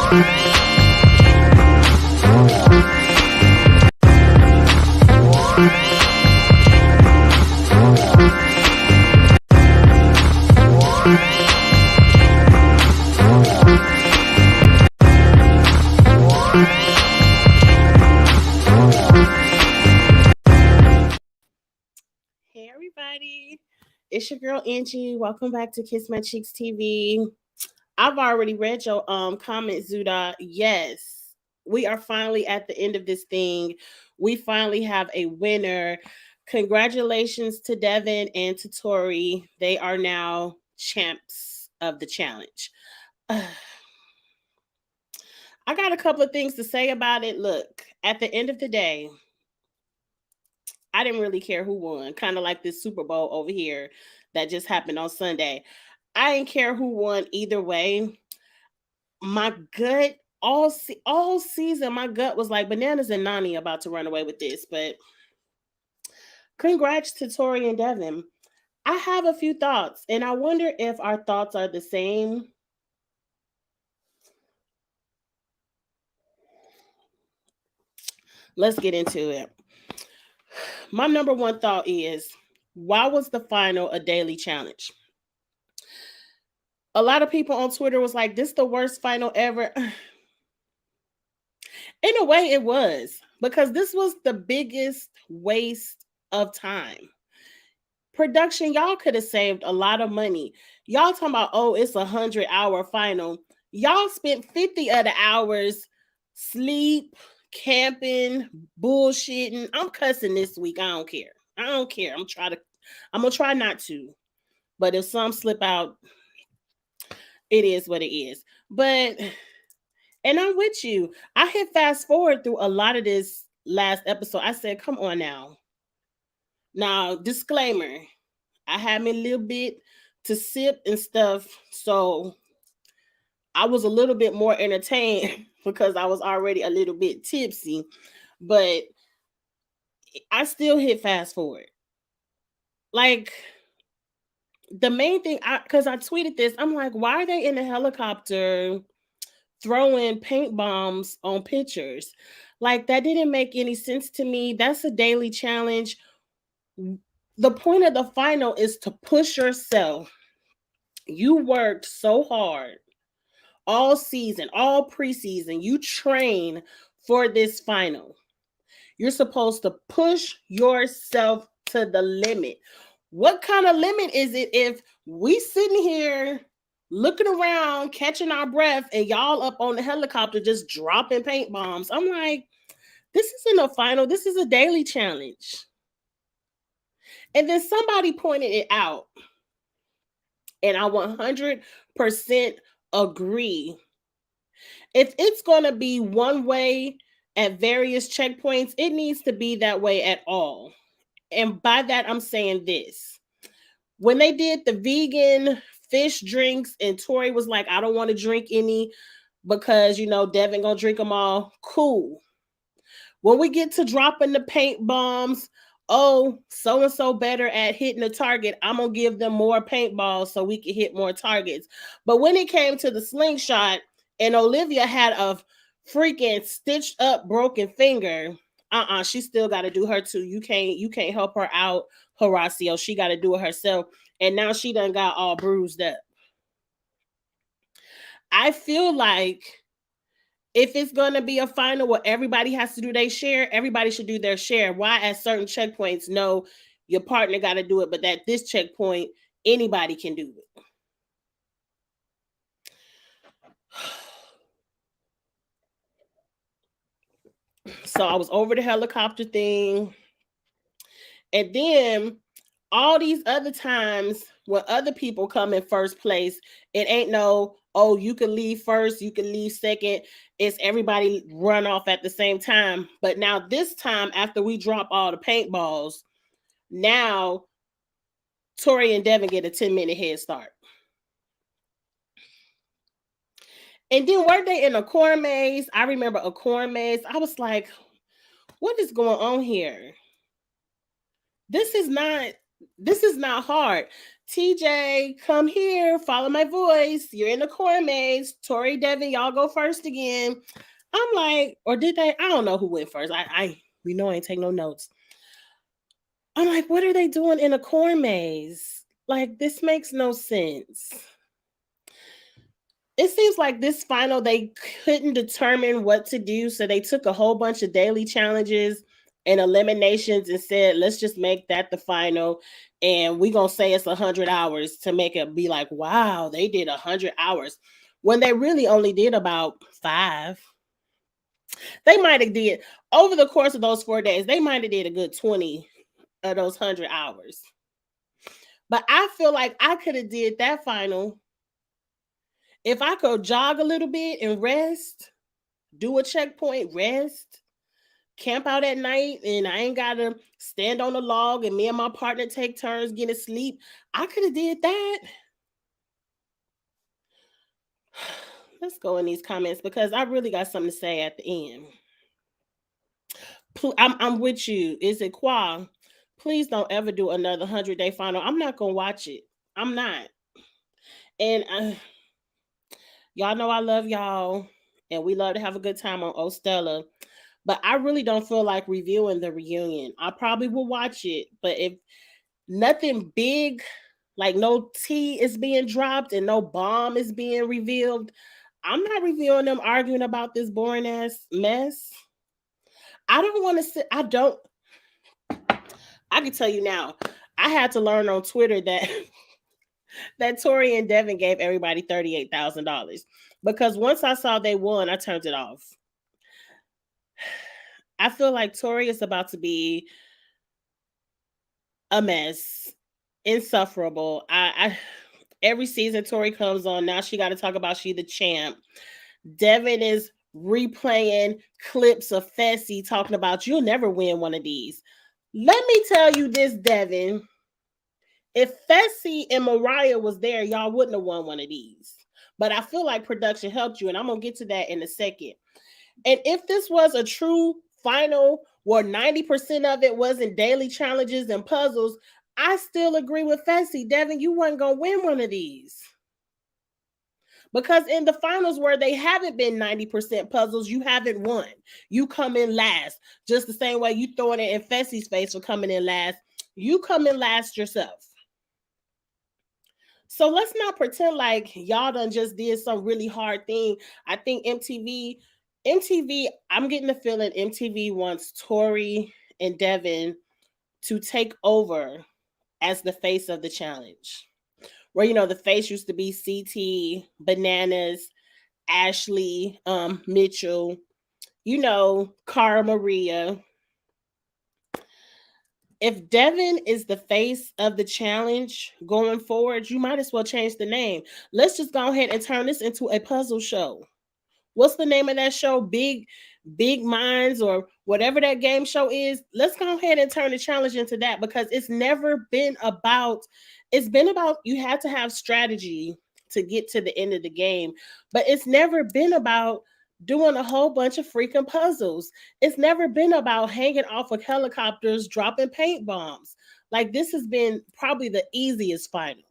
Hey everybody, it's your girl Angie. Welcome back to Kiss My Cheeks TV. I've already read your comment, Zuda. Yes, we are finally at the end of this thing. We finally have a winner. Congratulations to Devin and to Tori. They are now champs of the challenge. I got a couple of things to say about it. Look, at the end of the day, I didn't really care who won. Kind of like this Super Bowl over here that just happened on Sunday. I didn't care who won either way. My gut all season, my gut was like Bananas and Nani about to run away with this. But congrats to Tori and Devin. I have a few thoughts, and I wonder if our thoughts are the same. Let's get into it. My number one thought is, why was the final a daily challenge? A lot of people on Twitter was like, this is the worst final ever. In a way, it was, because this was the biggest waste of time. Production, y'all could have saved a lot of money. Y'all talking about, oh, it's 100-hour final. Y'all spent 50 of the hours sleep, camping, bullshitting. I'm cussing this week. I don't care. I'm gonna try not to. But if some slip out, it is what it is. But and I'm with you. I hit fast forward through a lot of this last episode. I said, come on now. Now, disclaimer. I had me a little bit to sip and stuff. So I was a little bit more entertained because I was already a little bit tipsy. But I still hit fast forward. Like, the main thing, because I tweeted this, I'm like, why are they in a helicopter throwing paint bombs on pictures? Like, that didn't make any sense to me. That's a daily challenge. The point of the final is to push yourself. You worked so hard all season, all preseason. You train for this final. You're supposed to push yourself to the limit. What kind of limit is it if we sitting here looking around, catching our breath, and y'all up on the helicopter just dropping paint bombs? I'm like, this isn't a final. This is a daily challenge. And then somebody pointed it out, and I 100% agree. If it's going to be one way at various checkpoints, it needs to be that way at all. And by that, I'm saying this. When they did the vegan fish drinks and Tori was like, I don't want to drink any because, Devin going to drink them all. Cool. When we get to dropping the paint bombs, oh, so-and-so better at hitting a target, I'm going to give them more paintballs so we can hit more targets. But when it came to the slingshot and Olivia had a freaking stitched up broken finger, she still got to do her too. You can't help her out, Horacio. She got to do it herself. And now she done got all bruised up. I feel like if it's going to be a final where everybody has to do their share, everybody should do their share. Why at certain checkpoints, no, your partner got to do it, but at this checkpoint, anybody can do it. So I was over the helicopter thing. And then all these other times when other people come in first place, it ain't no, oh, you can leave first, you can leave second. It's everybody run off at the same time. But now this time, after we drop all the paintballs, now Tori and Devin get a 10-minute head start. And then were they in a corn maze? I remember a corn maze. I was like, what is going on here? This is not hard. TJ, come here, follow my voice. You're in the corn maze. Tori, Devin, y'all go first again. I'm like, or did they? I don't know who went first. We know I ain't take no notes. I'm like, what are they doing in a corn maze? Like, this makes no sense. It seems like this final, they couldn't determine what to do. So they took a whole bunch of daily challenges and eliminations and said, let's just make that the final. And we're going to say it's 100 hours to make it be like, wow, they did 100 hours. When they really only did about 5. They might have did, over the course of those 4 days, they might have did a good 20 of those 100 hours. But I feel like I could have did that final if I could jog a little bit and rest, do a checkpoint, rest, camp out at night, and I ain't gotta stand on the log and me and my partner take turns getting sleep. I could have did that. Let's go in these comments because I really got something to say at the end. I'm with you. Is it Qua? Please don't ever do another 100-day final. I'm not gonna watch it. I'm not. And y'all know I love y'all, and we love to have a good time on Oh Stella. But I really don't feel like reviewing the reunion. I probably will watch it, but if nothing big, like no tea is being dropped and no bomb is being revealed, I'm not reviewing them arguing about this boring ass mess. I don't want to sit. I can tell you now. I had to learn on Twitter that that Tori and Devin gave everybody $38,000 because once I saw they won, I turned it off. I feel like Tori is about to be a mess, insufferable. I every season Tori comes on, now she got to talk about she the champ. Devin is replaying clips of Fessy talking about you'll never win one of these. Let me tell you this, Devin. If Fessy and Mariah was there, y'all wouldn't have won one of these. But I feel like production helped you, and I'm gonna get to that in a second. And if this was a true final where 90% of it wasn't daily challenges and puzzles, I still agree with Fessy. Devin, you weren't going to win one of these. Because in the finals where they haven't been 90% puzzles, you haven't won. You come in last. Just the same way you throwing it in Fessy's face for coming in last. You come in last yourself. So let's not pretend like y'all done just did some really hard thing. I think MTV, I'm getting the feeling MTV wants Tori and Devin to take over as the face of the challenge. Where, the face used to be CT, Bananas, Ashley, Mitchell, Cara Maria. If Devin is the face of the challenge going forward, you might as well change the name. Let's just go ahead and turn this into a puzzle show. What's the name of that show? Big Minds or whatever that game show is. Let's go ahead and turn the challenge into that because it's been about you had to have strategy to get to the end of the game, but it's never been about doing a whole bunch of freaking puzzles. It's never been about hanging off of helicopters, dropping paint bombs. Like this has been probably the easiest final.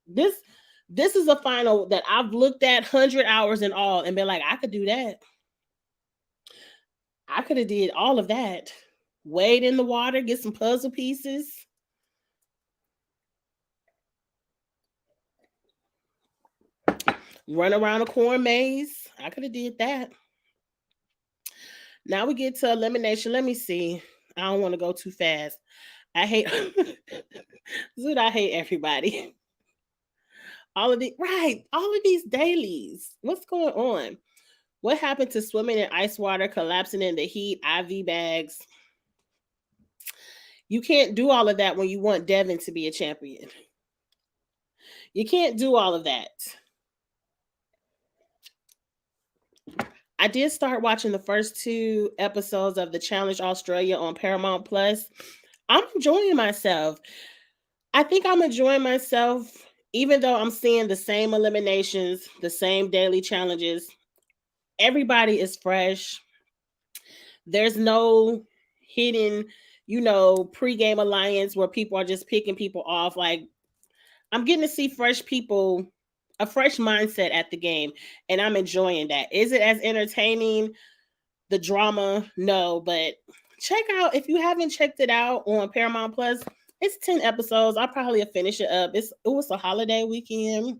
This is a final that I've looked at 100 hours in all and been like, I could do that. I could have did all of that. Wade in the water, get some puzzle pieces. Run around a corn maze. I could have did that. Now we get to elimination. Let me see. I don't want to go too fast. I hate Zoot, I hate everybody. All of these dailies. What's going on? What happened to swimming in ice water, collapsing in the heat, IV bags? You can't do all of that when you want Devin to be a champion. You can't do all of that. I did start watching the first 2 episodes of the Challenge Australia on Paramount Plus. I'm enjoying myself. I think I'm enjoying myself even though I'm seeing the same eliminations, the same daily challenges. Everybody is fresh. There's no hidden, pregame alliance where people are just picking people off. Like, I'm getting to see fresh people, a fresh mindset at the game, and I'm enjoying that. Is it as entertaining? The drama, no, but check out if you haven't checked it out on Paramount Plus. It's 10 episodes. I'll probably finish it up. It was a holiday weekend.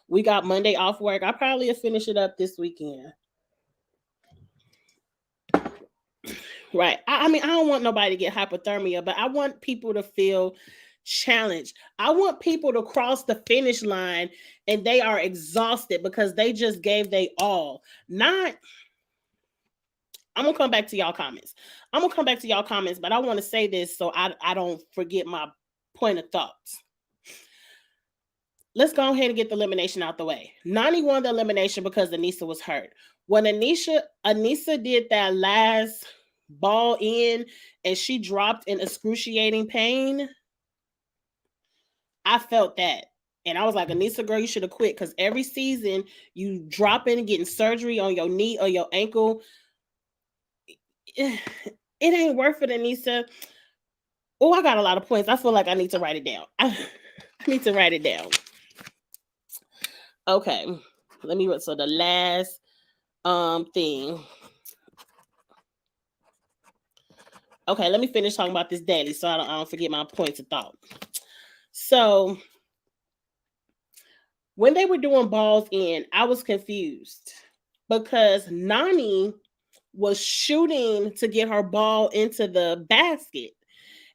We got Monday off work. I'll probably finish it up this weekend. Right. I mean, I don't want nobody to get hypothermia, but I want people to feel challenged. I want people to cross the finish line and they are exhausted because they just gave they all. Not I'm gonna come back to y'all comments. I'm gonna come back to y'all comments, but I want to say this so I don't forget my point of thoughts. Let's go ahead and get the elimination out the way. Nani won the elimination because Anissa was hurt. When Anissa did that last ball in and she dropped in excruciating pain, I felt that. And I was like, Anissa, girl, you should have quit because every season you dropping and getting surgery on your knee or your ankle. It ain't worth it, Anissa. Oh, I got a lot of points. I feel like I need to write it down. I need to write it down. Okay. Let me so the last thing. Okay, let me finish talking about this daily so I don't forget my points of thought. So when they were doing balls in, I was confused because Nani was shooting to get her ball into the basket.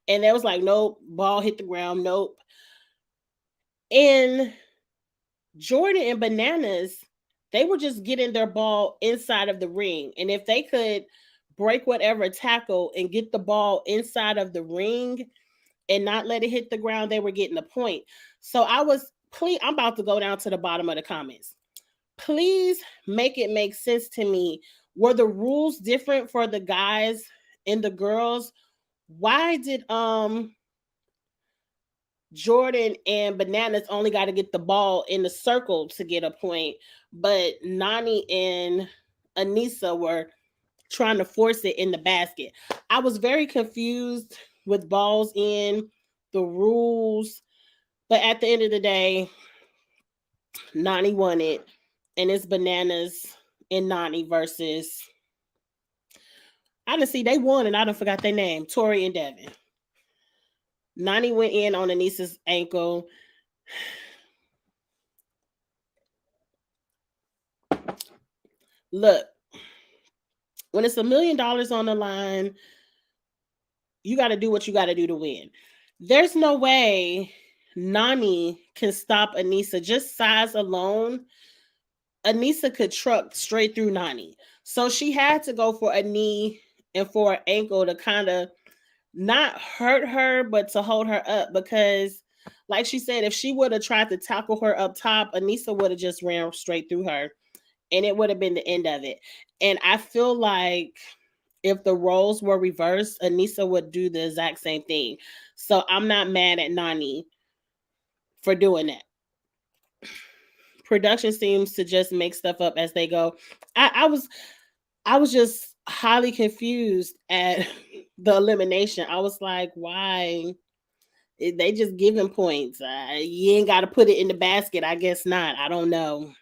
And they was like, nope, ball hit the ground, nope. And Jordan and Bananas, they were just getting their ball inside of the ring. And if they could break whatever tackle and get the ball inside of the ring and not let it hit the ground, they were getting the point. So I'm about to go down to the bottom of the comments. Please make it make sense to me. Were the rules different for the guys and the girls? Why did Jordan and Bananas only got to get the ball in the circle to get a point, but Nani and Anissa were trying to force it in the basket? I was very confused with balls in, the rules, but at the end of the day, Nani won it, and it's Bananas and Nani versus. I didn't see they won, and I don't forgot their name, Tori and Devin. Nani went in on Anissa's ankle. Look, when it's $1 million on the line, you got to do what you got to do to win. There's no way Nani can stop Anissa. Just size alone, Anissa could truck straight through Nani. So she had to go for a knee and for an ankle to kind of not hurt her, but to hold her up because, like she said, if she would have tried to tackle her up top, Anissa would have just ran straight through her and it would have been the end of it. And I feel like if the roles were reversed, Anissa would do the exact same thing. So I'm not mad at Nani for doing that. Production seems to just make stuff up as they go. I was just highly confused at the elimination. I was like, why? They just giving points. You ain't got to put it in the basket. I guess not. I don't know.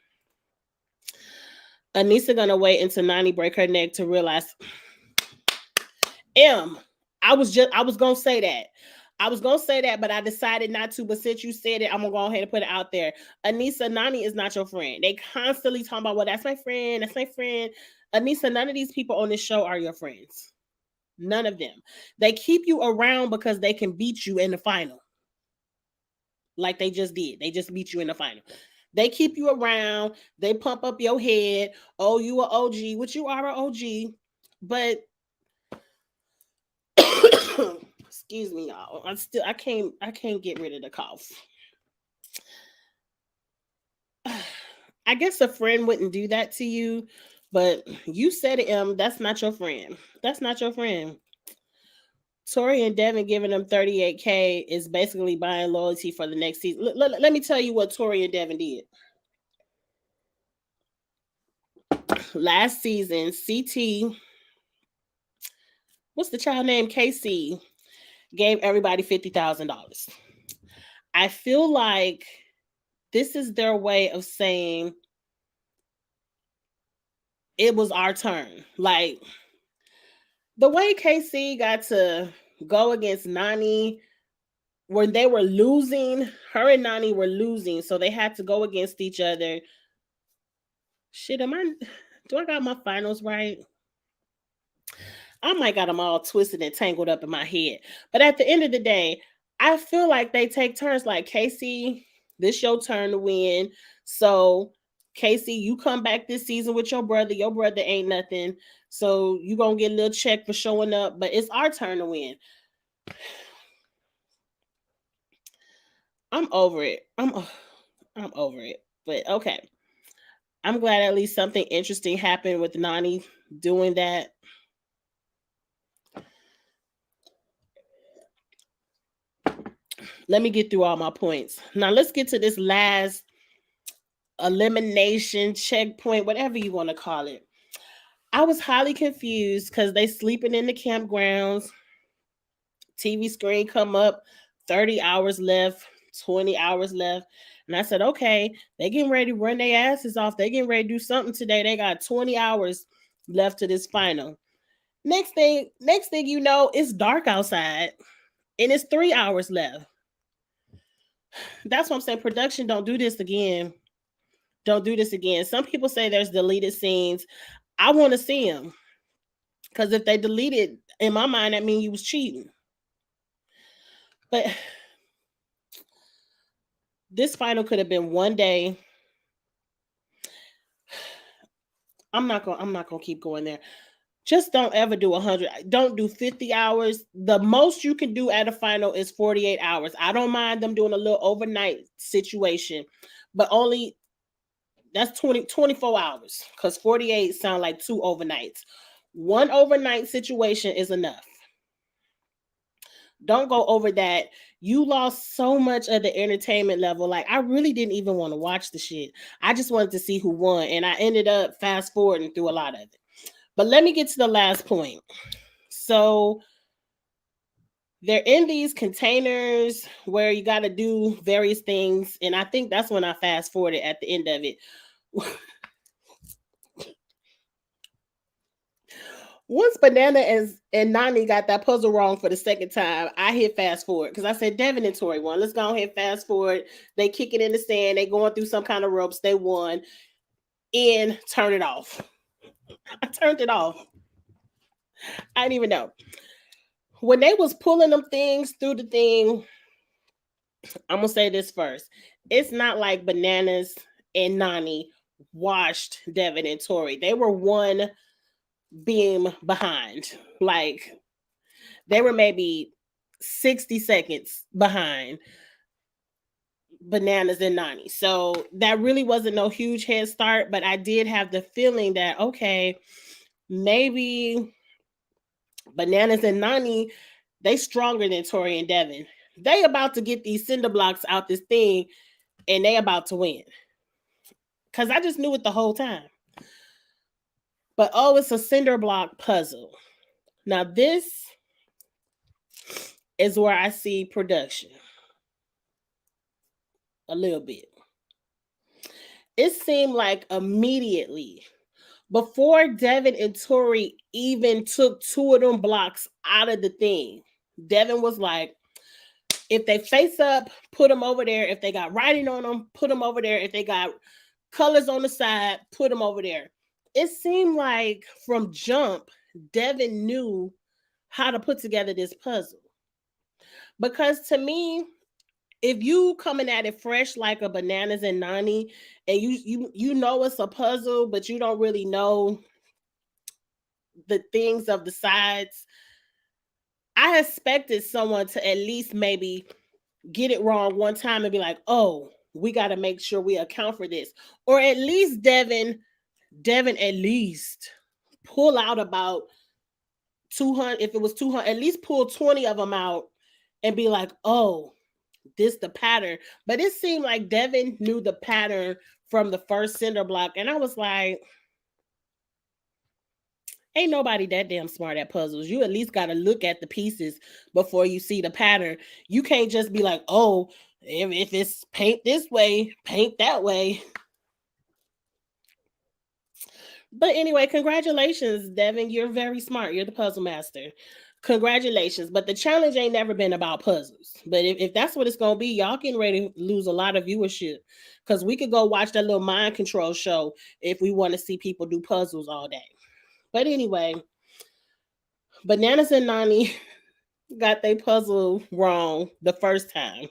Anissa gonna wait until Nani break her neck to realize. I was gonna say that. I was gonna say that, but I decided not to. But since you said it, I'm gonna go ahead and put it out there. Anissa, Nani is not your friend. They constantly talking about, well, that's my friend. That's my friend. Anissa, none of these people on this show are your friends. None of them. They keep you around because they can beat you in the final. Like they just did. They just beat you in the final. They keep you around. They pump up your head. Oh, you are OG, which you are an OG. But excuse me, y'all. I can't get rid of the cough. I guess a friend wouldn't do that to you, but you said it, that's not your friend. That's not your friend. Tori and Devin giving them 38K is basically buying loyalty for the next season. Let me tell you what Tori and Devin did. Last season, CT, what's the child name? KC, gave everybody $50,000. I feel like this is their way of saying it was our turn. Like the way KC got to go against Nani when they were losing, her and Nani were losing, so they had to go against each other. Shit, do I got my finals right? I might got them all twisted and tangled up in my head. But at the end of the day, I feel like they take turns. Like Casey, this your turn to win. So Casey, you come back this season with your brother. Your brother ain't nothing. So you gonna get a little check for showing up. But it's our turn to win. I'm over it. I'm over it. But okay. I'm glad at least something interesting happened with Nani doing that. Let me get through all my points. Now let's get to this last elimination checkpoint, whatever you want to call it. I was highly confused because they sleeping in the campgrounds. TV screen come up, 30 hours left, 20 hours left. And I said, okay, they getting ready to run their asses off. They getting ready to do something today. They got 20 hours left to this final. Next thing you know, it's dark outside and it's 3 hours left. That's what I'm saying. Production, don't do this again. Don't do this again. Some people say there's deleted scenes. I want to see them. Because if they deleted, in my mind, that means you was cheating. But this final could have been one day. I'm not gonna keep going there. Just don't ever do 100. Don't do 50 hours. The most you can do at a final is 48 hours. I don't mind them doing a little overnight situation, but only that's 24 hours because 48 sound like two overnights. One overnight situation is enough. Don't go over that. You lost so much of the entertainment level. Like, I really didn't even want to watch the shit. I just wanted to see who won. And I ended up fast forwarding through a lot of it. But let me get to the last point. So they're in these containers where you got to do various things. And I think that's when I fast forwarded at the end of it. Once Banana and Nani got that puzzle wrong for the second time, I hit fast forward because I said Devin and Tori won. Let's go ahead fast forward. They kick it in the sand. They going through some kind of ropes. They won. And turn it off. I turned it off. I didn't even know. When they was pulling them things through the thing, I'm gonna say this first. It's not like Bananas and Nani washed Devin and Tori. They were one beam behind. Like they were maybe 60 seconds behind Bananas and Nani. So that really wasn't no huge head start, but I did have the feeling that okay, maybe Bananas and Nani, they stronger than Tori and Devin. They about to get these cinder blocks out this thing and they about to win. Cause I just knew it the whole time. But oh, it's a cinder block puzzle. Now this is where I see production a little bit. It seemed like immediately before Devin and Tori even took two of them blocks out of the thing, Devin was like, if they face up, put them over there. If they got writing on them, put them over there. If they got colors on the side, put them over there. It seemed like from jump, Devin knew how to put together this puzzle. Because to me, if you coming at it fresh like a Bananas and Nani, and you know it's a puzzle, but you don't really know the things of the sides, I expected someone to at least maybe get it wrong one time and be like, oh, we got to make sure we account for this. Or at least Devin at least pull out about 200, if it was 200, at least pull 20 of them out and be like, oh, this the pattern. But it seemed like Devin knew the pattern from the first cinder block. And I was like, ain't nobody that damn smart at puzzles. You at least got to look at the pieces before you see the pattern. You can't just be like, oh, If it's paint this way, paint that way. But anyway, congratulations, Devin. You're very smart. You're the puzzle master. Congratulations. But the challenge ain't never been about puzzles. But if that's what it's gonna be, y'all getting ready to lose a lot of viewership. Because we could go watch that little mind control show if we want to see people do puzzles all day. But anyway, Bananas and Nani got their puzzle wrong the first time.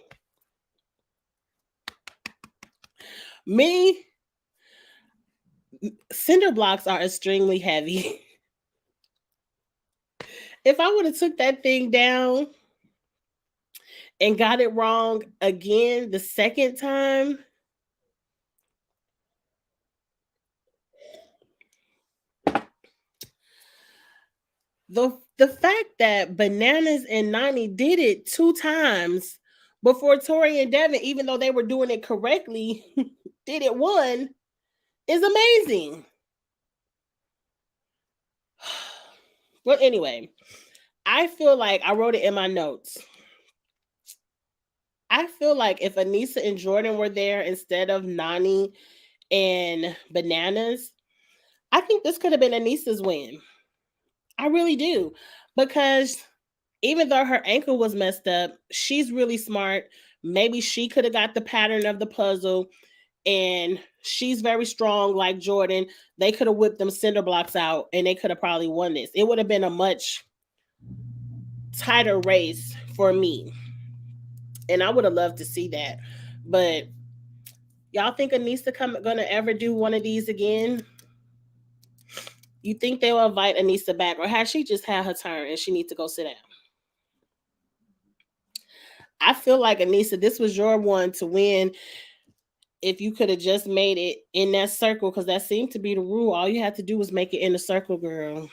Me, cinder blocks are extremely heavy. If I would have took that thing down and got it wrong again the second time, the fact that Bananas and Nani did it 2 times before Tori and Devin, even though they were doing it correctly, did it one is amazing. Well, anyway, I feel like I wrote it in my notes. I feel like if Anissa and Jordan were there instead of Nani and Bananas, I think this could have been Anissa's win. I really do. Because even though her ankle was messed up, she's really smart. Maybe she could have got the pattern of the puzzle, and she's very strong like Jordan. They could have whipped them cinder blocks out and they could have probably won this. It would have been a much tighter race for me. And I would have loved to see that. But y'all think Anissa gonna ever do one of these again? You think they will invite Anissa back, or has she just had her turn and she needs to go sit down? I feel like Anissa, this was your one to win. If you could have just made it in that circle, because that seemed to be the rule. All you had to do was make it in the circle, girl.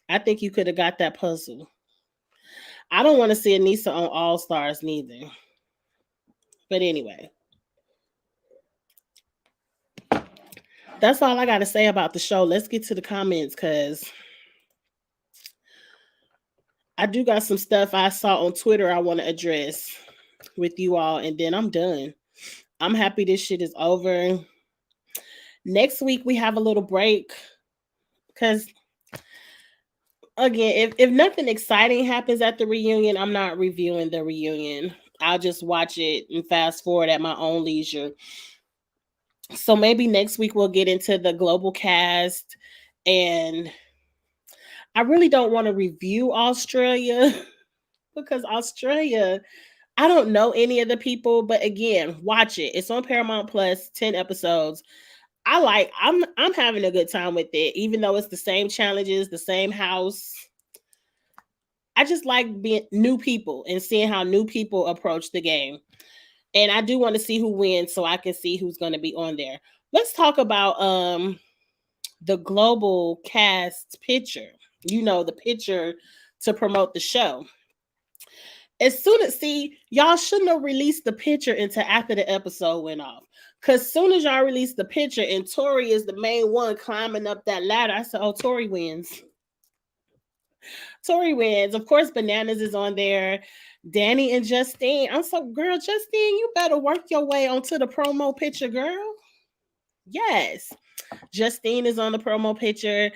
I think you could have got that puzzle. I don't want to see Anissa on All Stars neither. But anyway, that's all I got to say about the show. Let's get to the comments because I do got some stuff I saw on Twitter I want to address with you all, and then I'm done. I'm happy this shit is over. Next week we have a little break because again, if nothing exciting happens at the reunion, I'm not reviewing the reunion. I'll just watch it and fast forward at my own leisure. So maybe next week we'll get into the global cast, and I really don't want to review Australia because Australia, I don't know any of the people, but again, watch it. It's on Paramount Plus, 10 episodes. I'm having a good time with it, even though it's the same challenges, the same house. I just like being new people and seeing how new people approach the game. And I do want to see who wins so I can see who's going to be on there. Let's talk about the global cast picture. You know, the picture to promote the show. As soon as y'all shouldn't have released the picture until after the episode went off. Cause soon as y'all released the picture and Tori is the main one climbing up that ladder, I said, "Oh, Tori wins." Tori wins. Of course, Bananas is on there. Danny and Justine. I'm so, girl, Justine, you better work your way onto the promo picture, girl. Yes. Justine is on the promo picture.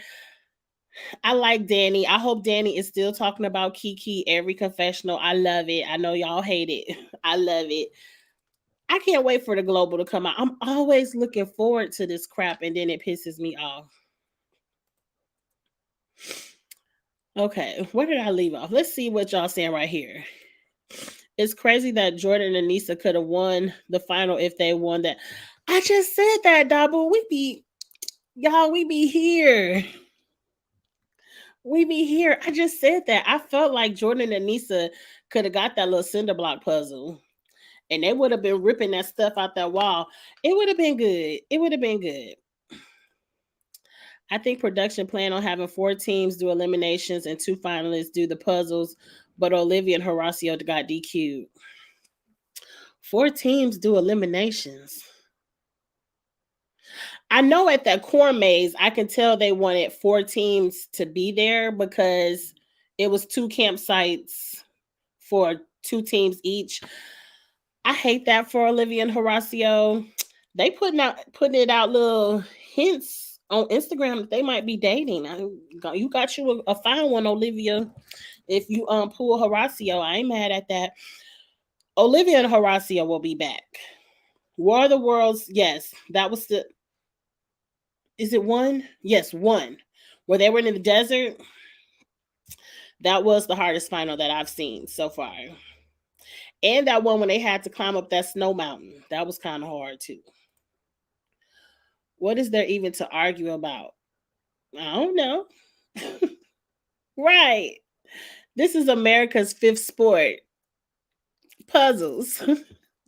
I like Danny. I hope Danny is still talking about Kiki every confessional. I love it. I know y'all hate it. I love it. I can't wait for the global to come out. I'm always looking forward to this crap and then it pisses me off. Okay, where did I leave off? Let's see what y'all saying right here. It's crazy that Jordan and Nisa could have won the final if they won that. I just said that, Double. We be here. We be here. I just said that. I felt like Jordan and Nisa could have got that little cinder block puzzle. And they would have been ripping that stuff out that wall. It would have been good. It would have been good. I think production plan on having 4 teams do eliminations and 2 finalists do the puzzles, but Olivia and Horacio got DQ'd. 4 teams do eliminations. I know at that corn maze, I can tell they wanted 4 teams to be there because it was 2 campsites for 2 teams each. I hate that for Olivia and Horacio. They putting it out little hints on Instagram that they might be dating. You got you a fine one, Olivia. If you pull Horacio, I ain't mad at that. Olivia and Horacio will be back. War of the Worlds, yes, that was the. Is it one? Yes, one. Where they were in the desert. That was the hardest final that I've seen so far. And that one when they had to climb up that snow mountain. That was kind of hard too. What is there even to argue about? I don't know. Right. This is America's fifth sport. Puzzles.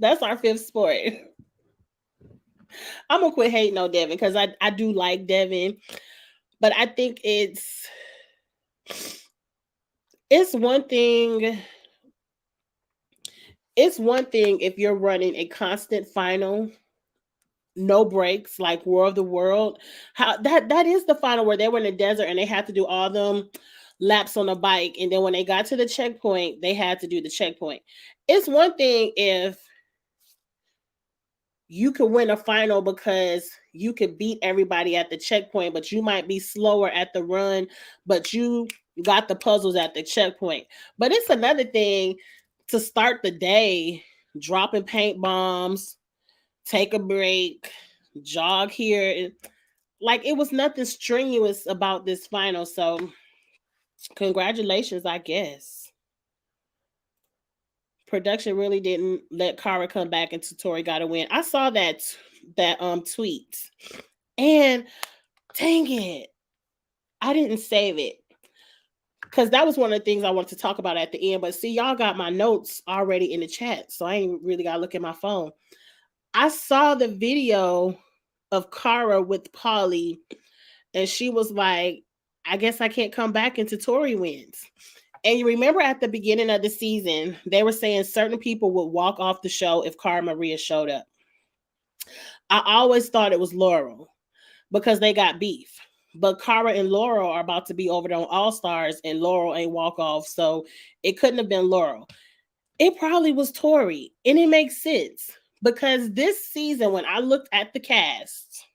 That's our fifth sport. I'm gonna quit hating on Devin because I do like Devin, but I think it's one thing. It's one thing if you're running a constant final, no breaks, like War of the World. How that is the final where they were in the desert and they had to do all them laps on a bike, and then when they got to the checkpoint, they had to do the checkpoint. It's one thing if you could win a final because you could beat everybody at the checkpoint, but you might be slower at the run, but you got the puzzles at the checkpoint. But it's another thing to start the day dropping paint bombs, take a break, jog here. Like it was nothing strenuous about this final. So congratulations, I guess. Production really didn't let Kara come back until Tori got a win. I saw that tweet. And dang it, I didn't save it. Because that was one of the things I wanted to talk about at the end. But see, y'all got my notes already in the chat. So I ain't really got to look at my phone. I saw the video of Kara with Polly, and she was like, I guess I can't come back until Tori wins. And you remember at the beginning of the season, they were saying certain people would walk off the show if Cara Maria showed up. I always thought it was Laurel because they got beef. But Cara and Laurel are about to be over there on All Stars, and Laurel ain't walk off. So it couldn't have been Laurel. It probably was Tori. And it makes sense because this season, when I looked at the cast,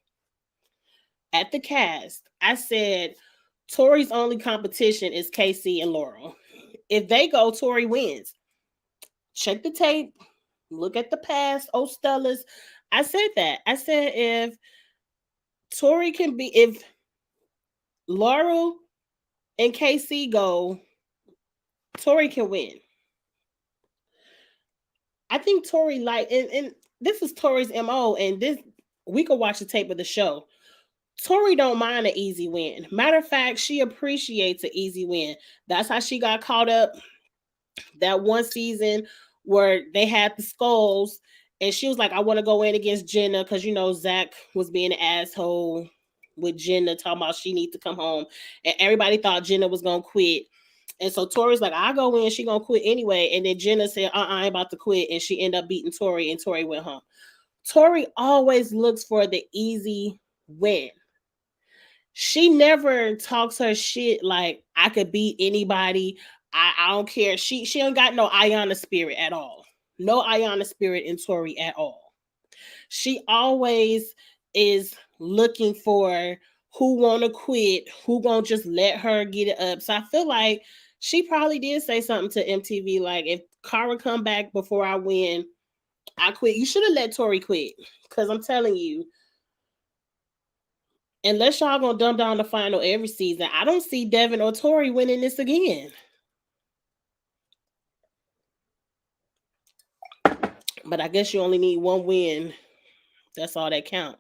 I said Tori's only competition is Casey and Laurel. If they go, Tori wins. Check the tape. Look at the past. Oh, Stella's. I said that. I said if Laurel and Casey go, Tori can win. I think Tori and this is Tori's MO, and this we could watch the tape of the show. Tori don't mind an easy win. Matter of fact, she appreciates an easy win. That's how she got caught up that one season where they had the skulls, and she was like, I want to go in against Jenna because Zach was being an asshole with Jenna, talking about she need to come home, and everybody thought Jenna was gonna quit. And so Tori's like, I go in, she gonna quit anyway. And then Jenna said, I ain't about to quit, and she ended up beating Tori, and Tori went home. Tori always looks for the easy win. She never talks her shit like I could beat anybody. I don't care. She ain't got no Ayana spirit at all. No Ayana spirit in Tori at all. She always is looking for who want to quit, who gonna just let her get it up. So I feel like she probably did say something to MTV like, if Cara come back before I win, I quit. You should have let Tori quit, because I'm telling you, unless y'all gonna dumb down the final every season, I don't see Devin or Tori winning this again. But I guess you only need one win. That's all that count.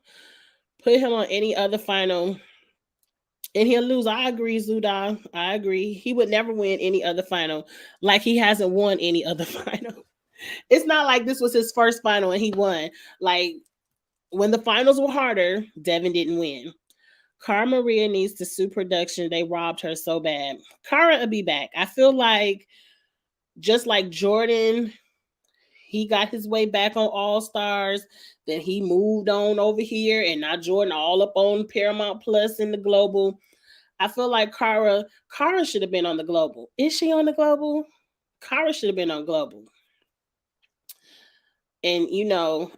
Put him on any other final and he'll lose. I agree, Zuda. I agree. He would never win any other final, like he hasn't won any other final. It's not like this was his first final and he won. Like, when the finals were harder, Devin didn't win. Cara Maria needs to sue production. They robbed her so bad. Cara will be back. I feel like, just like Jordan, he got his way back on All Stars. Then he moved on over here, and now Jordan all up on Paramount Plus in the Global. I feel like Cara should have been on the Global. Is she on the Global? Cara should have been on Global. And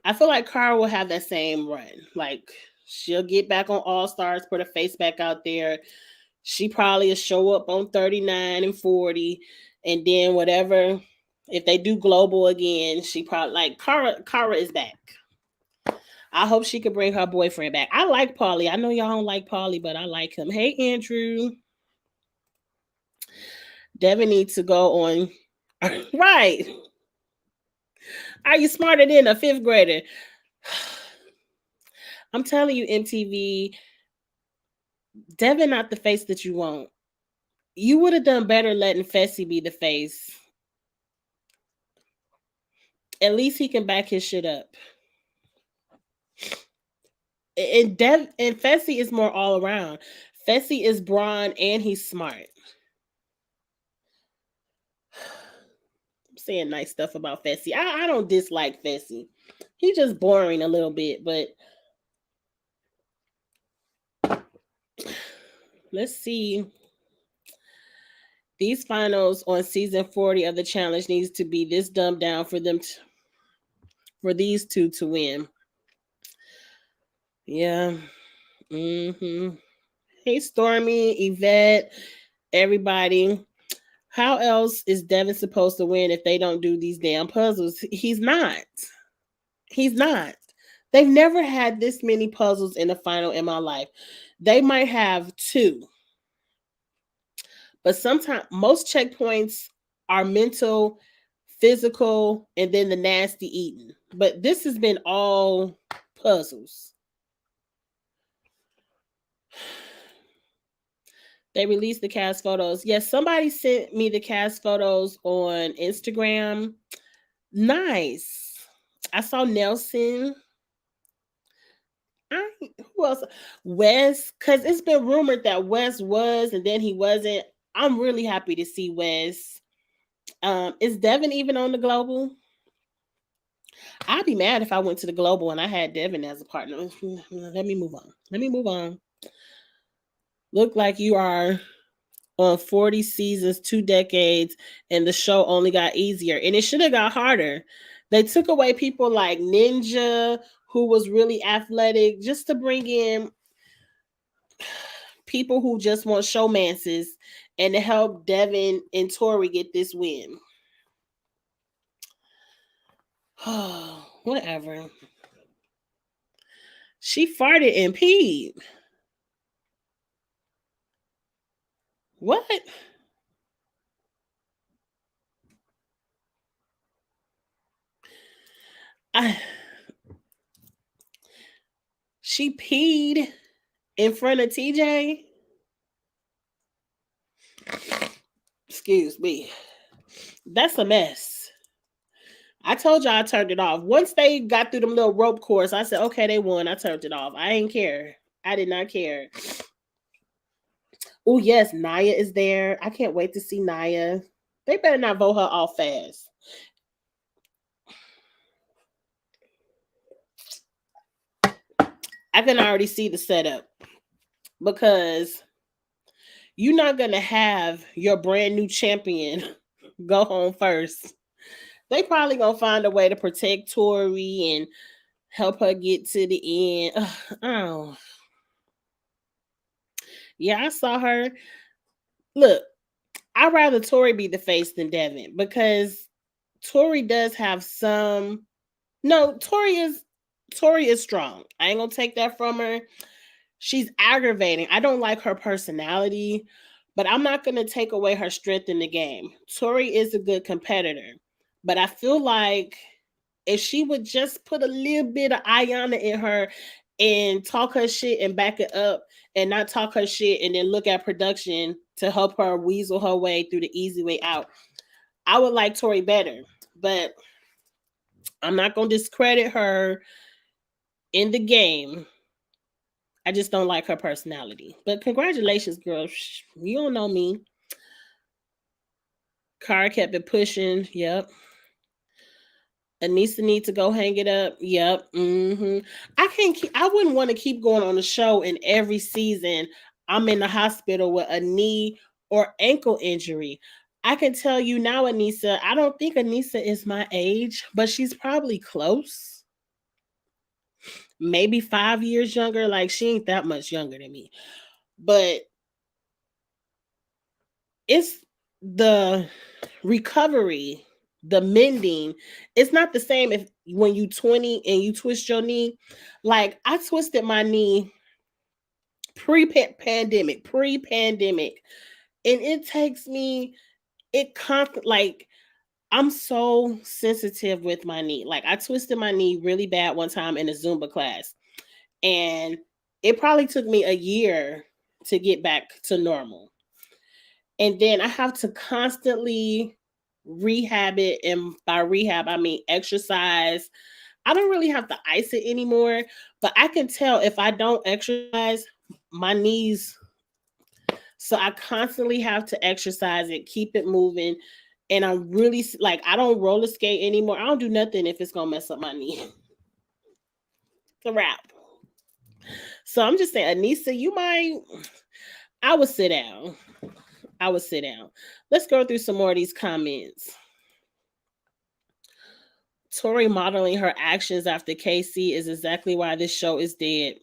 I feel like Cara will have that same run. Like she'll get back on All Stars, put her face back out there. She probably will show up on 39 and 40, and then whatever. If they do global again, she probably like Cara is back. I hope she could bring her boyfriend back. I like Paulie. I know y'all don't like Paulie, but I like him. Hey Andrew. Devin needs to go on. Right. Are you smarter than a fifth grader? I'm telling you, MTV, Devin not the face that you want. You would have done better letting Fessy be the face. At least he can back his shit up. And Fessy is more all around. Fessy is brawn and he's smart. I'm saying nice stuff about Fessy. I don't dislike Fessy. He's just boring a little bit, but let's see. These finals on season 40 of the challenge needs to be this dumbed down for them for these two to win. Yeah. Hey Stormy, Yvette, everybody. How else is Devin supposed to win if they don't do these damn puzzles? He's not. He's not. They've never had this many puzzles in a final in my life. They might have two. But sometimes most checkpoints are mental, physical, and then the nasty eating. But this has been all puzzles. They released the cast photos. Yes, somebody sent me the cast photos on Instagram. Nice. I saw Nelson. Who else? Wes, because it's been rumored that Wes was and then he wasn't. I'm really happy to see Wes. Is Devin even on the global? I'd be mad if I went to the global and I had Devin as a partner. Let me move on. Let me move on. Look like you are on 40 seasons, 2 decades, and the show only got easier. And it should have got harder. They took away people like Ninja, who was really athletic, just to bring in people who just want showmances and to help Devin and Tori get this win. Whatever. She farted and peed. What? She peed in front of TJ. Excuse me. That's a mess. I told y'all I turned it off. Once they got through them little rope course, I said, okay, they won. I turned it off. I didn't care. I did not care. Oh, yes, Naya is there. I can't wait to see Naya. They better not vote her off fast. I can already see the setup because you're not going to have your brand new champion go home first. They probably going to find a way to protect Tori and help her get to the end. Oh. Yeah, I saw her. Look, I'd rather Tori be the face than Devin because Tori does have some. No, Tori is strong. I ain't gonna take that from her. She's aggravating. I don't like her personality, but I'm not gonna take away her strength in the game. Tori is a good competitor, but I feel like if she would just put a little bit of Ayana in her and talk her shit and back it up and not talk her shit and then look at production to help her weasel her way through the easy way out, I would like Tori better. But I'm not going to discredit her in the game. I just don't like her personality. But congratulations, girl. You don't know me. Car kept it pushing. Yep. Anissa need to go hang it up. Yep. I can't keep, I wouldn't want to keep going on the show and every season I'm in the hospital with a knee or ankle injury. I can tell you now, Anissa, I don't think Anissa is my age, but she's probably close. Maybe 5 years younger. Like, she ain't that much younger than me. But it's the recovery, the mending. It's not the same if when you 20 and you twist your knee. Like, I twisted my knee pre-pandemic. And it takes me, like, I'm so sensitive with my knee. Like, I twisted my knee really bad one time in a Zumba class. And it probably took me a year to get back to normal. And then I have to constantly rehab it. And by rehab, I mean exercise. I don't really have to ice it anymore, but I can tell if I don't exercise, my knees. So I constantly have to exercise it, keep it moving. And I'm really like, I don't roller skate anymore. I don't do nothing if it's going to mess up my knee. It's a wrap. So I'm just saying, Anissa, you might, I would sit down. I would sit down. Let's go through some more of these comments. Tori modeling her actions after KC is exactly why this show is dead.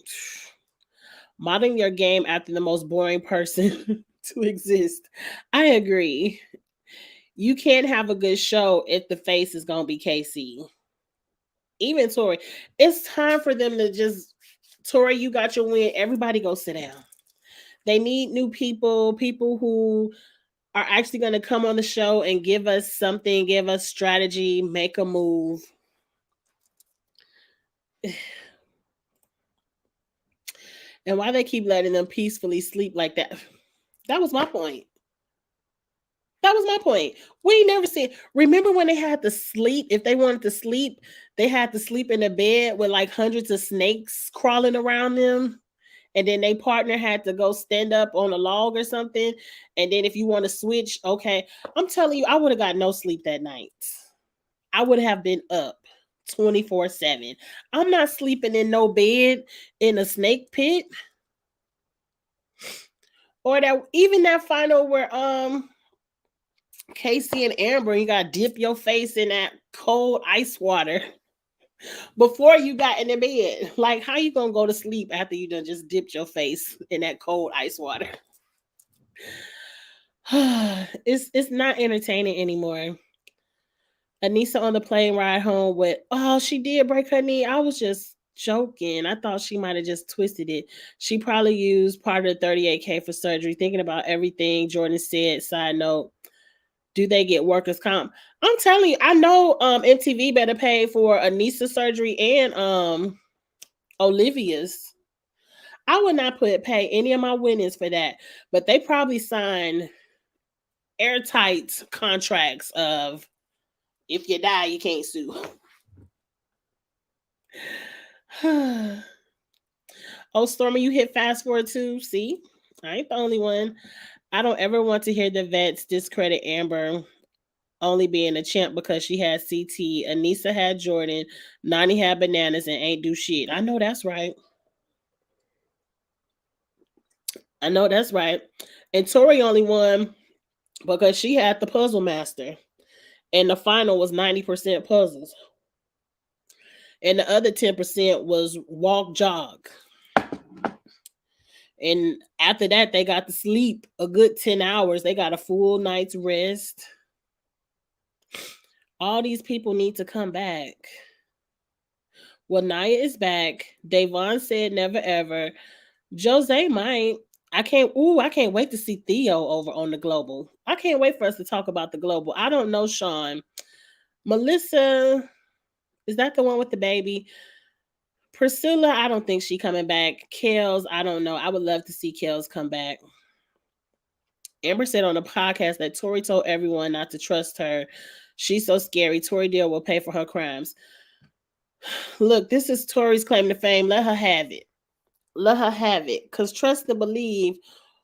Modeling your game after the most boring person to exist. I agree. You can't have a good show if the face is going to be KC. Even Tori. It's time for them to just, Tori, you got your win. Everybody go sit down. They need new people who are actually going to come on the show and give us something, give us strategy, make a move. And why they keep letting them peacefully sleep like that? That was my point. That was my point. We never seen. Remember when they had to sleep? If they wanted to sleep, they had to sleep in a bed with like hundreds of snakes crawling around them. And then they partner had to go stand up on a log or something. And then if you want to switch, okay. I'm telling you, I would have got no sleep that night. I would have been up 24/7. I'm not sleeping in no bed in a snake pit. Or that even that final where Casey and Amber, you gotta dip your face in that cold ice water before you got in the bed. Like, how you gonna go to sleep after you done just dipped your face in that cold ice water? It's not entertaining anymore. Anissa on the plane ride home with, oh, she did break her knee. I was just joking. I thought she might have just twisted it. She probably used part of the 38K for surgery. Thinking about everything Jordan said. Side note, do they get workers' comp? I'm telling you, I know MTV better pay for Anissa surgery and Olivia's. I would not pay any of my winnings for that, but they probably sign airtight contracts of if you die, you can't sue. Oh, Stormy, you hit fast forward too. See, I ain't the only one. I don't ever want to hear the vets discredit Amber only being a champ because she had CT. Anissa had Jordan. Nani had bananas and ain't do shit. I know that's right. I know that's right. And Tori only won because she had the puzzle master. And the final was 90% puzzles. And the other 10% was walk jog. And after that, they got to sleep a good 10 hours. They got a full night's rest. All these people need to come back. Well, Naya is back. Davon said never ever. Jose might. I can't wait to see Theo over on the Global. I can't wait for us to talk about the Global. I don't know, Sean. Melissa, is that the one with the baby? Priscilla, I don't think she coming back. Kels, I don't know. I would love to see Kels come back. Amber said on the podcast that Tori told everyone not to trust her. She's so scary. Tori Deal will pay for her crimes. Look, this is Tori's claim to fame. Let her have it. Let her have it. Because trust and believe,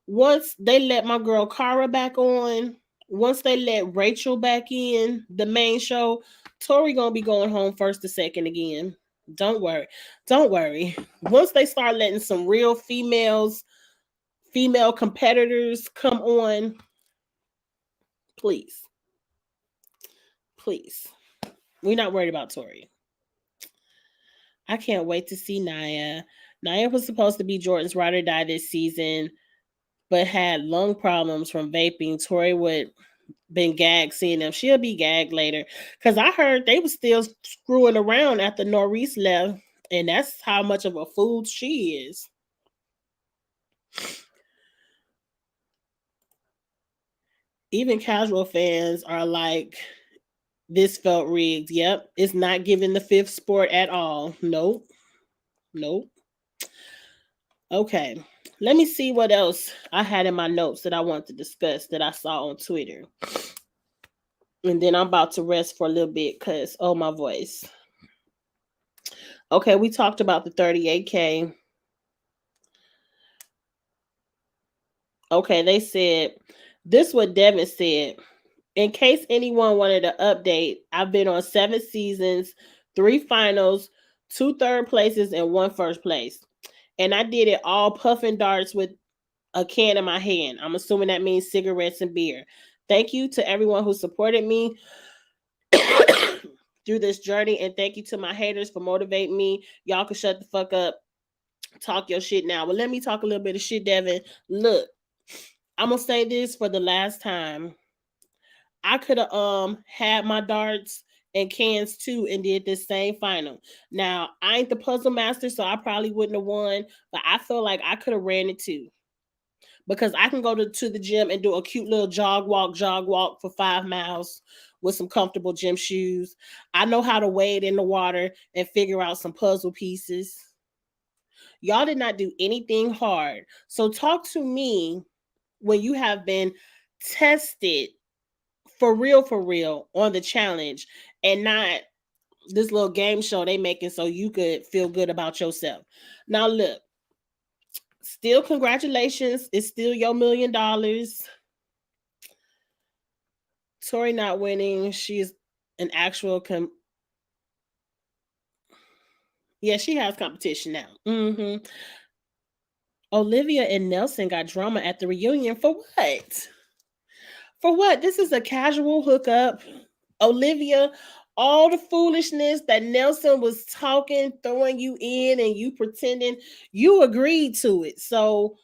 once they let my girl Cara back on, once they let Rachel back in the main show, Tori gonna be going home first to second again. Don't worry. Don't worry. Once they start letting some real female competitors come on, Please. Please. We're not worried about Tori. I can't wait to see Naya. Naya was supposed to be Jordan's ride or die this season, but had lung problems from vaping. Tori would been gagged seeing them. She'll be gagged later. Cause I heard they were still screwing around after Norris left. And that's how much of a fool she is. Even casual fans are like, this felt rigged. Yep. It's not giving the fifth sport at all. Nope. Nope. Okay. Let me see what else I had in my notes that I want to discuss that I saw on Twitter. And then I'm about to rest for a little bit because, oh, my voice. Okay, we talked about the 38K. Okay, they said, this what Devin said. In case anyone wanted an update, I've been on 7 seasons, 3 finals, 2 third places, and 1 first place. And I did it all puffing darts with a can in my hand. I'm assuming that means cigarettes and beer. Thank you to everyone who supported me through this journey, and thank you to my haters for motivating me. Y'all can shut the fuck up. Talk your shit now. Well, let me talk a little bit of shit, Devin. Look, I'm gonna say this for the last time. I could have had my darts and cans too and did this same final. Now, I ain't the puzzle master, so I probably wouldn't have won, but I feel like I could have ran it too. Because I can go to the gym and do a cute little jog walk for 5 miles with some comfortable gym shoes. I know how to wade in the water and figure out some puzzle pieces. Y'all did not do anything hard. So talk to me when you have been tested for real on the challenge and not this little game show they making so you could feel good about yourself. Now look, still congratulations. It's still your $1 million. Tori not winning. She's an actual yeah, she has competition now. Olivia and Nelson got drama at the reunion for what? For what? This is a casual hookup. Olivia, all the foolishness that Nelson was talking, throwing you in, and you pretending you agreed to it. So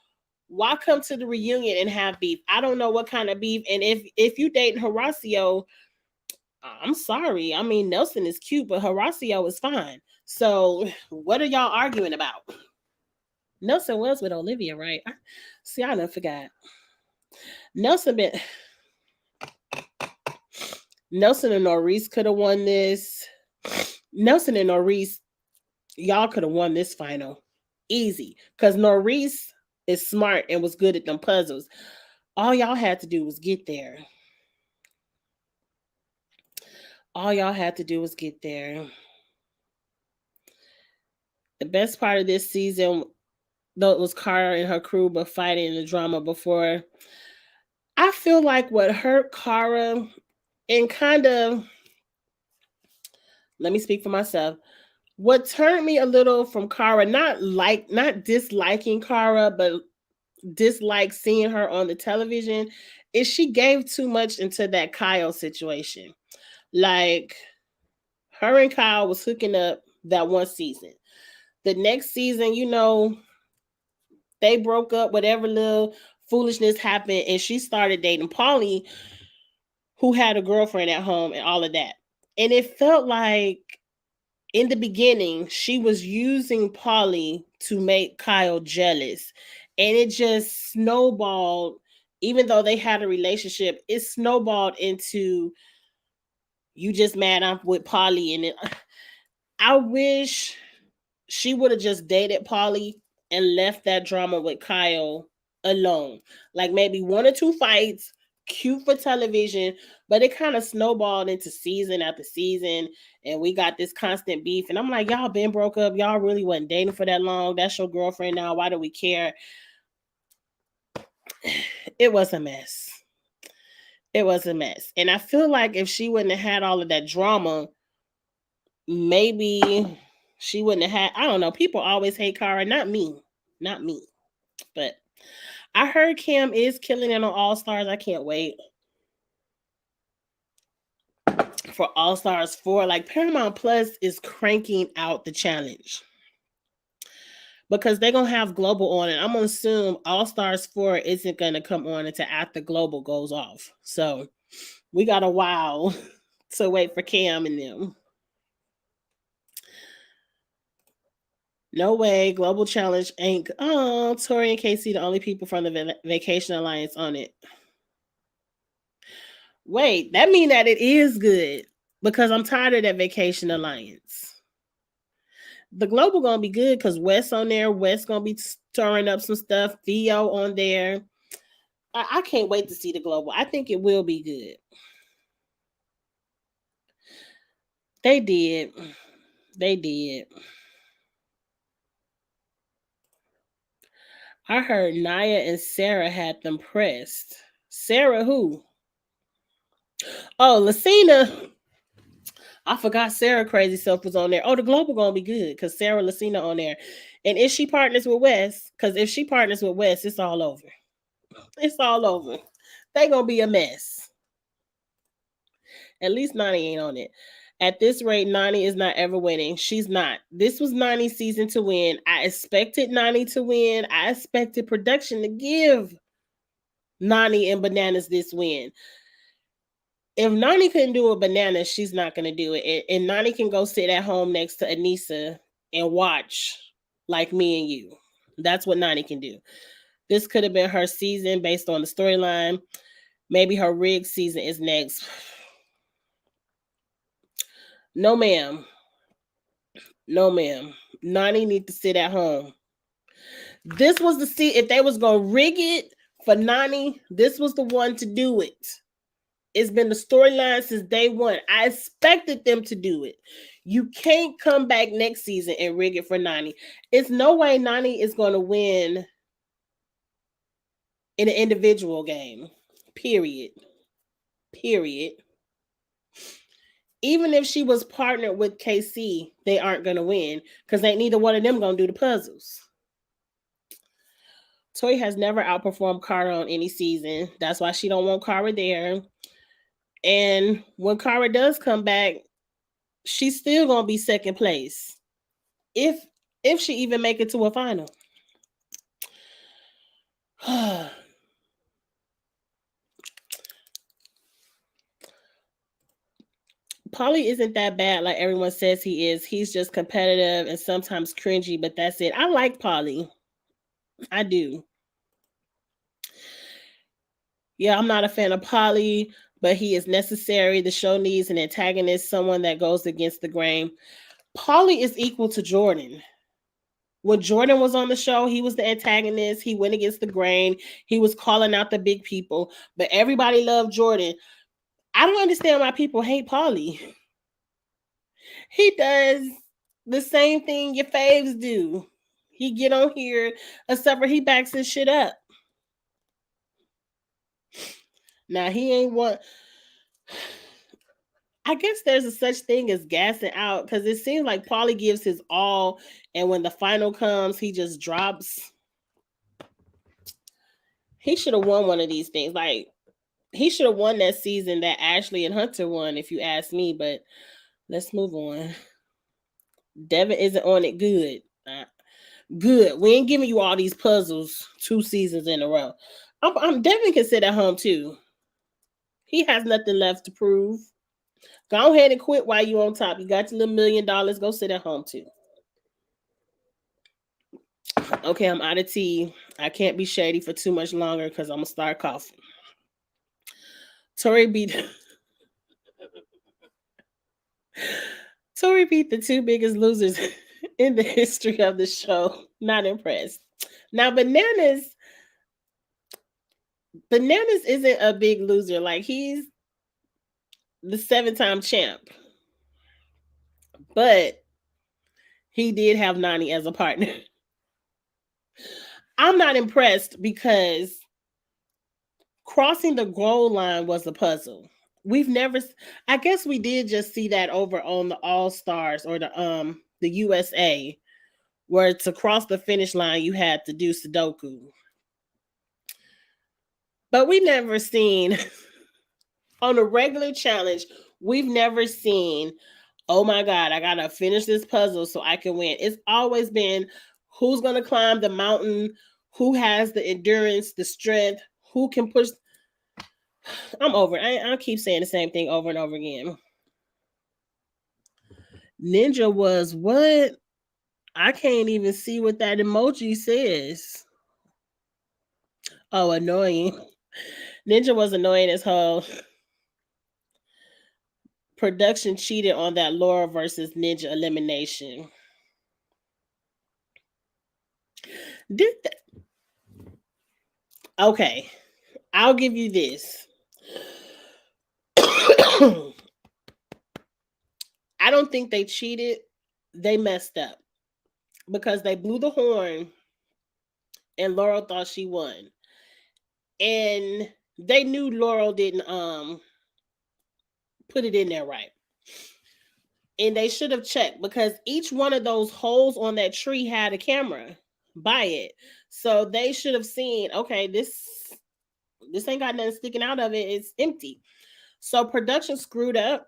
why come to the reunion and have beef? I don't know what kind of beef. And if you dating Horacio, I'm sorry. I mean, Nelson is cute, but Horacio is fine. So what are y'all arguing about? Nelson was with Olivia, right? See, I done forgot. Nelson been Nelson and Norris could have won this. Nelson and Norris, y'all could have won this final. Easy. Because Norris is smart and was good at them puzzles. All y'all had to do was get there. All y'all had to do was get there. The best part of this season, though, it was Cara and her crew, but fighting the drama before. I feel like what hurt Cara and kind of, let me speak for myself. What turned me a little from Cara, not disliking Cara, but dislike seeing her on the television, is she gave too much into that Kyle situation. Like, her and Kyle was hooking up that one season. The next season, they broke up, whatever little foolishness happened, and she started dating Paulie, who had a girlfriend at home and all of that. And it felt like in the beginning, she was using Paulie to make Kyle jealous. And it just snowballed, even though they had a relationship, it snowballed into you just mad I'm with Paulie. And I wish she would have just dated Paulie and left that drama with Kyle alone. Like maybe 1 or 2 fights, cute for television, but it kind of snowballed into season after season, and we got this constant beef. And I'm like, y'all been broke up. Y'all really wasn't dating for that long. That's your girlfriend now. Why do we care? It was a mess. It was a mess. And I feel like if she wouldn't have had all of that drama, maybe she wouldn't have had, I don't know. People always hate Cara. Not me. Not me. But I heard Cam is killing it on All Stars. I can't wait. for All Stars 4. Like Paramount Plus is cranking out the challenge because they're gonna have Global on it. I'm gonna assume All Stars 4 isn't gonna come on until after Global goes off. So we got a while to wait for Cam and them. No way, Global Challenge ain't. Oh, Tori and Casey, the only people from the Vacation Alliance on it. Wait, that mean that it is good because I'm tired of that Vacation Alliance. The Global gonna be good because Wes on there. Wes gonna be stirring up some stuff. Theo on there. I can't wait to see the Global. I think it will be good. They did. They did. I heard Naya and Sarah had them pressed. Sarah who? Oh, Lucina. I forgot Sarah Crazy Self was on there. Oh, the Global gonna be good because Sarah Lucina on there. And if she partners with Wes, because if she partners with Wes, it's all over. It's all over. They gonna be a mess. At least Nani ain't on it. At this rate, Nani is not ever winning. She's not. This was Nani's season to win. I expected Nani to win. I expected production to give Nani and Bananas this win. If Nani couldn't do a banana, she's not going to do it. And Nani can go sit at home next to Anissa and watch like me and you. That's what Nani can do. This could have been her season based on the storyline. Maybe her rig season is next. No, ma'am. No, ma'am. Nani need to sit at home. This was the seat. If they was going to rig it for Nani, this was the one to do it. It's been the storyline since day one. I expected them to do it. You can't come back next season and rig it for Nani. It's no way Nani is going to win in an individual game. Period. Period. Even if she was partnered with KC, they aren't going to win because ain't neither one of them going to do the puzzles. Toy has never outperformed Kara on any season. That's why she don't want Kara there. And when Kara does come back, she's still gonna be second place. If she even make it to a final. Paulie isn't that bad like everyone says he is. He's just competitive and sometimes cringy, but that's it. I like Paulie. I do. Yeah, I'm not a fan of Paulie, but he is necessary. The show needs an antagonist, someone that goes against the grain. Paulie is equal to Jordan. When Jordan was on the show, he was the antagonist. He went against the grain. He was calling out the big people, but everybody loved Jordan. I don't understand why people hate Paulie. He does the same thing your faves do. He get on here, except for he backs his shit up. Now he ain't what. I guess there's a such thing as gassing out because it seems like Paulie gives his all, and when the final comes, he just drops. He should have won one of these things. Like he should have won that season that Ashley and Hunter won, if you ask me. But let's move on. Devin isn't on it good. Good. We ain't giving you all these puzzles 2 seasons in a row. I'm Devin can sit at home too. He has nothing left to prove. Go ahead and quit while you on top. You got your little $1 million. Go sit at home too. Okay, I'm out of tea. I can't be shady for too much longer because I'm gonna start coughing. Tori beat the 2 biggest losers in the history of the show. Not impressed. Now, Bananas isn't a big loser. Like he's the 7-time champ. But he did have Nani as a partner. I'm not impressed because crossing the goal line was a puzzle. We've never, I guess we did just see that over on the All Stars or the USA, where to cross the finish line you had to do Sudoku. But we never seen on a regular challenge We've never seen, oh my God, I gotta finish this puzzle so I can win. It's always been who's gonna climb the mountain, who has the endurance, the strength, who can push. I'm over it. I keep saying the same thing over and over again. Ninja was what? I can't even see what that emoji says. Oh, annoying. Ninja was annoying as hell. Production cheated on that Laura versus Ninja elimination. Did okay. I'll give you this. I don't think they cheated. They messed up because they blew the horn and Laurel thought she won. And they knew Laurel didn't put it in there right. And they should have checked because each one of those holes on that tree had a camera by it. So they should have seen, okay, this ain't got nothing sticking out of it. It's empty. So production screwed up.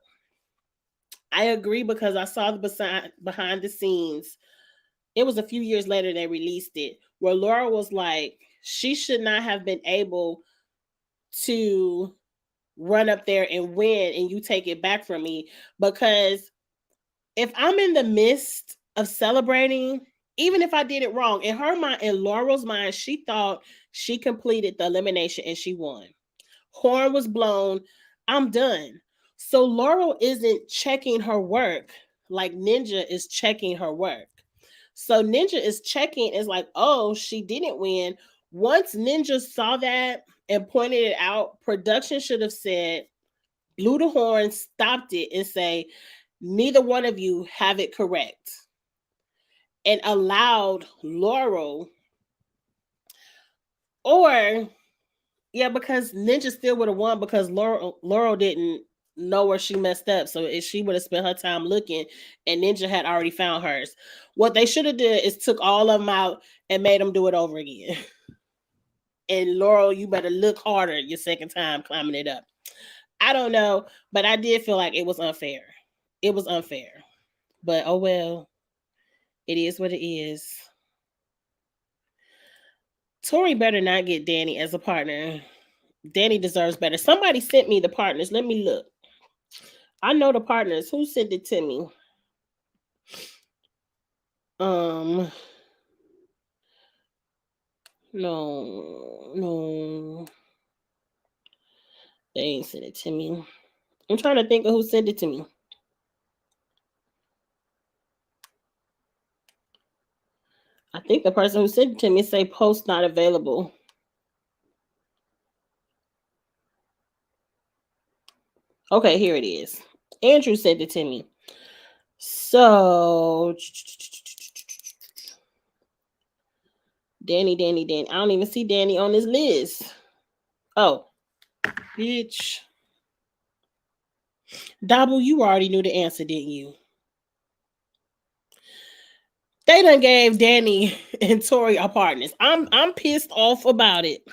I agree because I saw the behind the scenes. It was a few years later they released it where Laura was like, she should not have been able to run up there and win and you take it back from me, because if I'm in the midst of celebrating, even if I did it wrong, in her mind, in Laurel's mind, she thought she completed the elimination and she won. Horn was blown. I'm done. So Laurel isn't checking her work like Ninja is checking her work. So Ninja is checking, is like, oh, she didn't win. Once Ninja saw that and pointed it out, production should have said, blew the horn, stopped it, and say, neither one of you have it correct. And allowed Laurel, or yeah, because Ninja still would have won because Laurel didn't know where she messed up. So if she would have spent her time looking and Ninja had already found hers. What they should have did is took all of them out and made them do it over again. And Laurel, you better look harder your second time climbing it up. I don't know, but I did feel like it was unfair. It was unfair. But oh well, it is what it is. Tori better not get Danny as a partner. Danny deserves better. Somebody sent me the partners. Let me look. I know the partners. Who sent it to me? Um, no. They ain't sent it to me. I'm trying to think of who sent it to me. I think the person who sent it to me say post not available. Okay, here it is. Andrew sent it to me. So Danny. I don't even see Danny on this list. Oh, bitch. Double, you already knew the answer, didn't you? They done gave Danny and Tori our partners. I'm pissed off about it.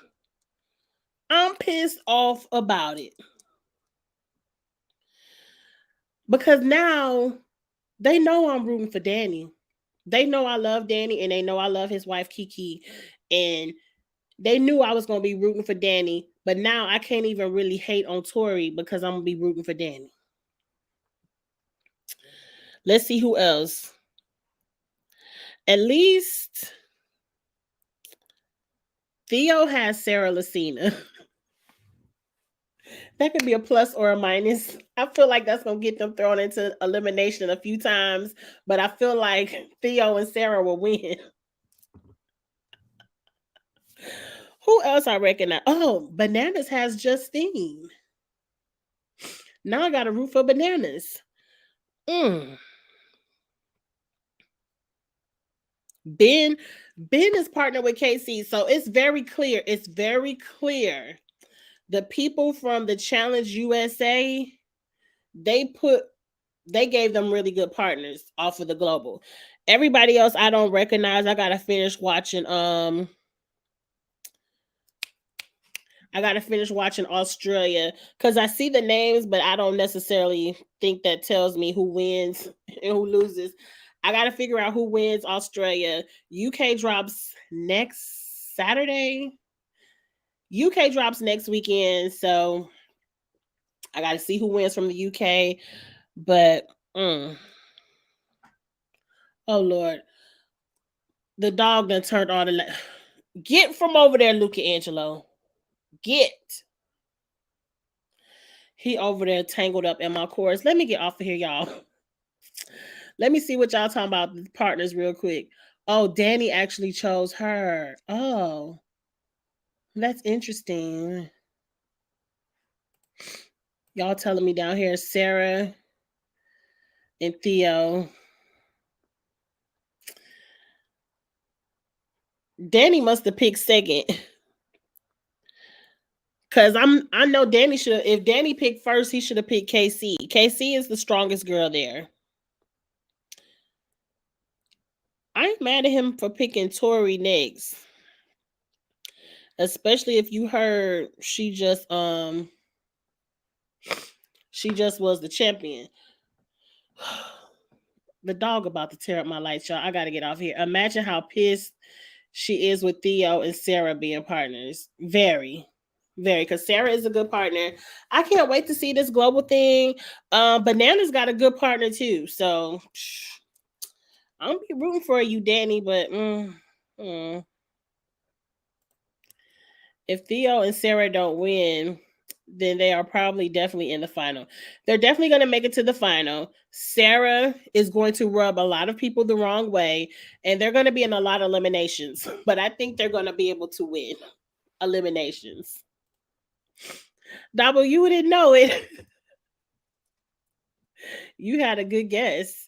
I'm pissed off about it. Because now they know I'm rooting for Danny. They know I love Danny and they know I love his wife Kiki. And they knew I was gonna be rooting for Danny, but now I can't even really hate on Tori because I'm gonna be rooting for Danny. Let's see who else. At least Theo has Sarah Lucina. That could be a plus or a minus. I feel like that's gonna get them thrown into elimination a few times, but I feel like Theo and Sarah will win. Who else I recognize? Oh, Bananas has Justine. Now I got to root for Bananas. Mm. Ben is partnered with KC, so it's very clear. It's very clear. The people from the Challenge USA, they gave them really good partners off of the global. Everybody else I don't recognize. I gotta finish watching I got to finish watching Australia because I see the names, but I don't necessarily think that tells me who wins and who loses. I got to figure out who wins Australia. UK drops next Saturday. UK drops next weekend, so I got to see who wins from the UK. But oh Lord, the dog done turned on the. Get from over there, Luca Angelo. Get. He over there tangled up in my chorus. Let me get off of here, y'all. Let me see what y'all talking about the partners real quick. Oh, Danny actually chose her. Oh, that's interesting. Y'all telling me down here, Sarah and Theo. Danny must have picked second. Cause I know Danny should, if Danny picked first, he should have picked KC. KC is the strongest girl there. I ain't mad at him for picking Tori next. Especially if you heard she just was the champion. The dog about to tear up my lights, y'all. I gotta get off here. Imagine how pissed she is with Theo and Sarah being partners. Very, very, because Sarah is a good partner. I can't wait to see this global thing. Banana's got a good partner too. So I'm gonna be rooting for you, Danny, but if Theo and Sarah don't win, then they are probably definitely in the final. They're definitely going to make it to the final. Sarah is going to rub a lot of people the wrong way, and they're going to be in a lot of eliminations. But I think they're going to be able to win eliminations. Double, you didn't know it. You had a good guess.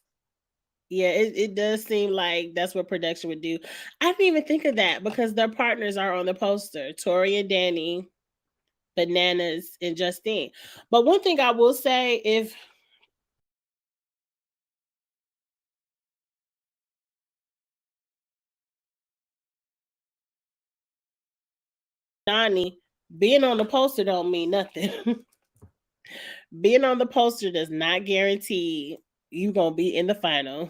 Yeah, it does seem like that's what production would do. I didn't even think of that because their partners are on the poster. Tori and Danny, Bananas, and Justine. But one thing I will say, if Donnie, being on the poster don't mean nothing. Being on the poster does not guarantee you gonna be in the final.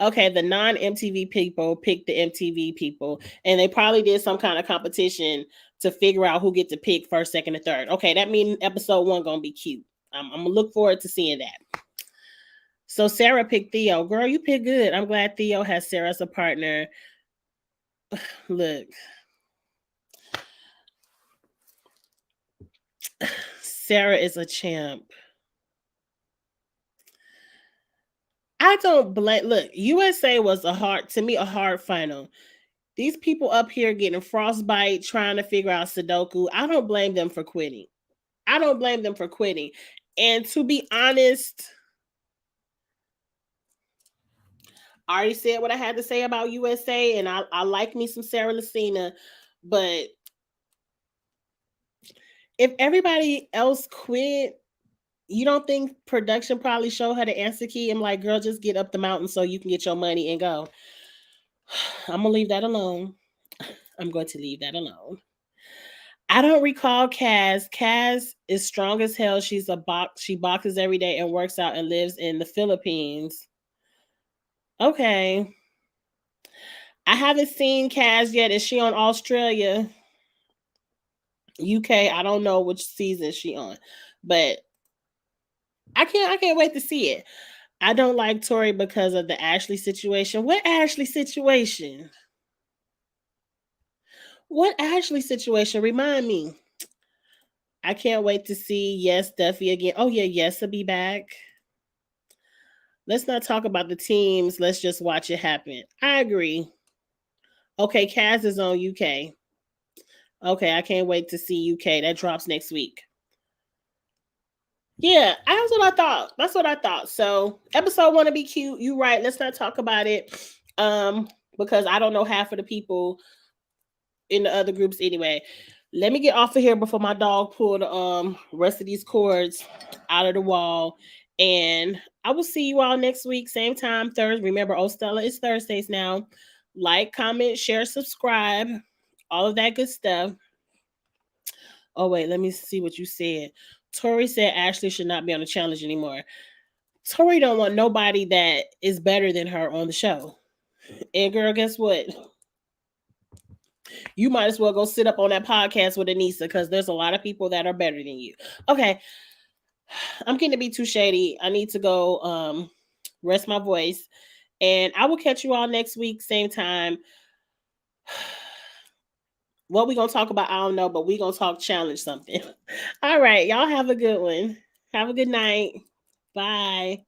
Okay, the non-MTV people picked the MTV people, and they probably did some kind of competition to figure out who get to pick first, second, and third. Okay, that means episode 1 gonna be cute. I'm gonna look forward to seeing that. So Sarah picked Theo. Girl, you picked good. I'm glad Theo has Sarah as a partner. Look, Sarah is a champ. I don't blame. Look, USA was a hard final. These people up here getting frostbite, trying to figure out Sudoku. I don't blame them for quitting. I don't blame them for quitting. And to be honest, I already said what I had to say about USA, and I like me some Sarah Lucina, but if everybody else quit, you don't think production probably showed her the answer key? I'm like, girl, just get up the mountain so you can get your money and go. I'm gonna leave that alone. I'm going to leave that alone. I don't recall Kaz. Kaz is strong as hell. She's a box. She boxes every day and works out and lives in the Philippines. Okay. I haven't seen Kaz yet. Is she on Australia? UK? I don't know which season she on, but I can't wait to see it. I don't like Tori because of the Ashley situation. What Ashley situation? What Ashley situation? Remind me. I can't wait to see Yes Duffy again. Oh yeah, Yes will be back. Let's not talk about the teams. Let's just watch it happen. I agree. Okay, Kaz is on UK. Okay, I can't wait to see UK. That drops next week. Yeah, that's what I thought. That's what I thought. So episode 1 to be cute. You right. Let's not talk about it. Because I don't know half of the people in the other groups anyway. Let me get off of here before my dog pull the rest of these cords out of the wall. And I will see you all next week, same time, Thursday. Remember, Stella is Thursdays now. Like, comment, share, subscribe, all of that good stuff. Oh wait, let me see what you said. Tori said Ashley should not be on the challenge anymore. Tori don't want nobody that is better than her on the show. And girl, guess what? You might as well go sit up on that podcast with Anissa because there's a lot of people that are better than you. Okay, I'm getting to be too shady. I need to go rest my voice. And I will catch you all next week, same time. What we gonna talk about, I don't know, but we gonna talk challenge something. All right, y'all have a good one. Have a good night. Bye.